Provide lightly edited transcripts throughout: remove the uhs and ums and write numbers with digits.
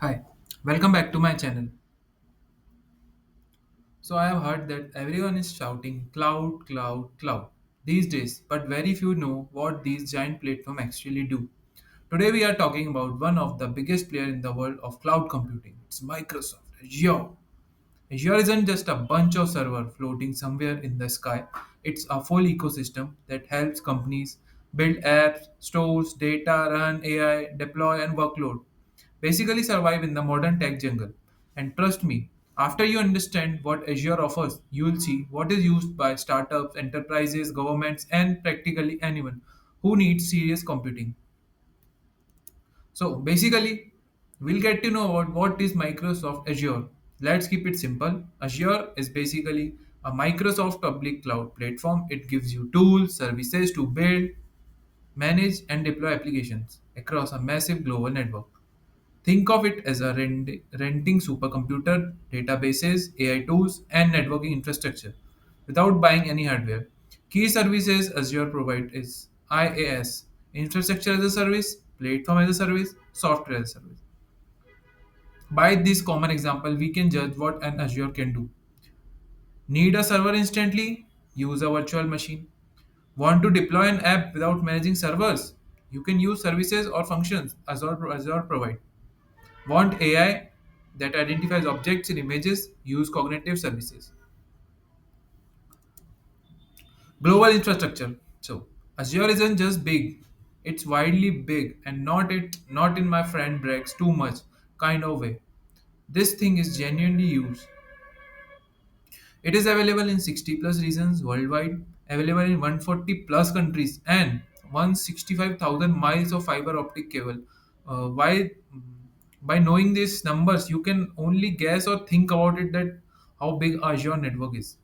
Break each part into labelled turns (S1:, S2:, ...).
S1: Hi, welcome back to my channel. So, I have heard that everyone is shouting cloud, cloud, cloud these days, but very few know what these giant platforms actually do. Today, we are talking about one of the biggest players in the world of cloud computing. It's Microsoft Azure. Azure isn't just a bunch of server floating somewhere in the sky. It's a full ecosystem that helps companies build apps, stores data, run AI, deploy and workload. Basically survive in the modern tech jungle. And trust me, after you understand what Azure offers, you'll see what is used by startups, enterprises, governments, and practically anyone who needs serious computing. So basically, we'll get to know about what is Microsoft Azure. Let's keep it simple. Azure is basically a Microsoft public cloud platform. It gives you tools, services to build, manage, and deploy applications across a massive global network. Think of it as a renting supercomputer, databases, AI tools, and networking infrastructure without buying any hardware. Key services Azure provide is IaaS, infrastructure as a service, platform as a service, software as a service. By this common example, we can judge what an Azure can do. Need a server instantly? Use a virtual machine. Want to deploy an app without managing servers? You can use services or functions Azure provide. Want AI that identifies objects in images? Use cognitive services. Global infrastructure. So Azure isn't just big; it's widely big, and not in my friend brags too much kind of way. This thing is genuinely used. It is available in 60 plus regions worldwide, available in 140 plus countries, and 165,000 miles of fiber optic cable. Why? By knowing these numbers, you can only guess or think about it that how big Azure network is.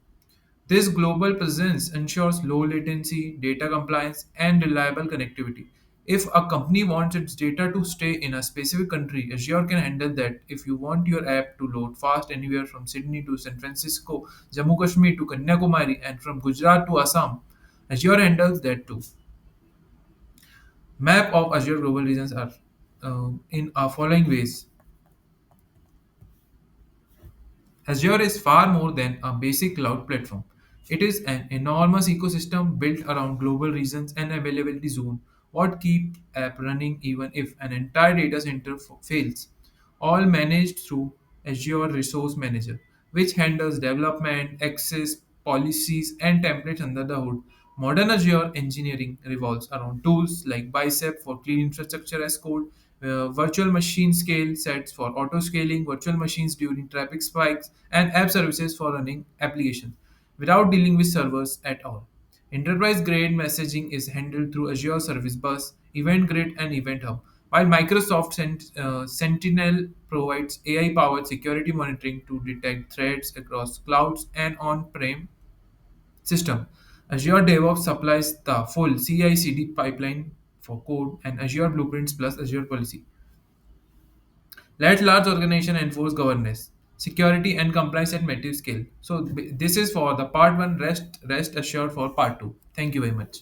S1: This global presence ensures low latency, data compliance, and reliable connectivity. If a company wants its data to stay in a specific country, Azure can handle that. If you want your app to load fast anywhere from Sydney to San Francisco, Jammu Kashmir to Kanyakumari, and from Gujarat to Assam, Azure handles that too. Map of Azure global regions are in our following ways. Azure is far more than a basic cloud platform. It is an enormous ecosystem built around global regions and availability zone. What keep app running even if an entire data center fails? All managed through Azure Resource Manager, which handles development, access, policies, and templates under the hood. Modern Azure engineering revolves around tools like Bicep for clean infrastructure as code, virtual machine scale sets for auto scaling, virtual machines during traffic spikes, and app services for running applications without dealing with servers at all. Enterprise grade messaging is handled through Azure Service Bus, Event Grid, and Event Hub, while Microsoft Sentinel provides AI powered security monitoring to detect threats across clouds and on prem system. Azure DevOps supplies the full CI/CD pipeline for code and Azure Blueprints plus Azure Policy. Let large organization enforce governance, security, and compliance at massive scale. So this is for the part one. Rest assured for part two. Thank you very much.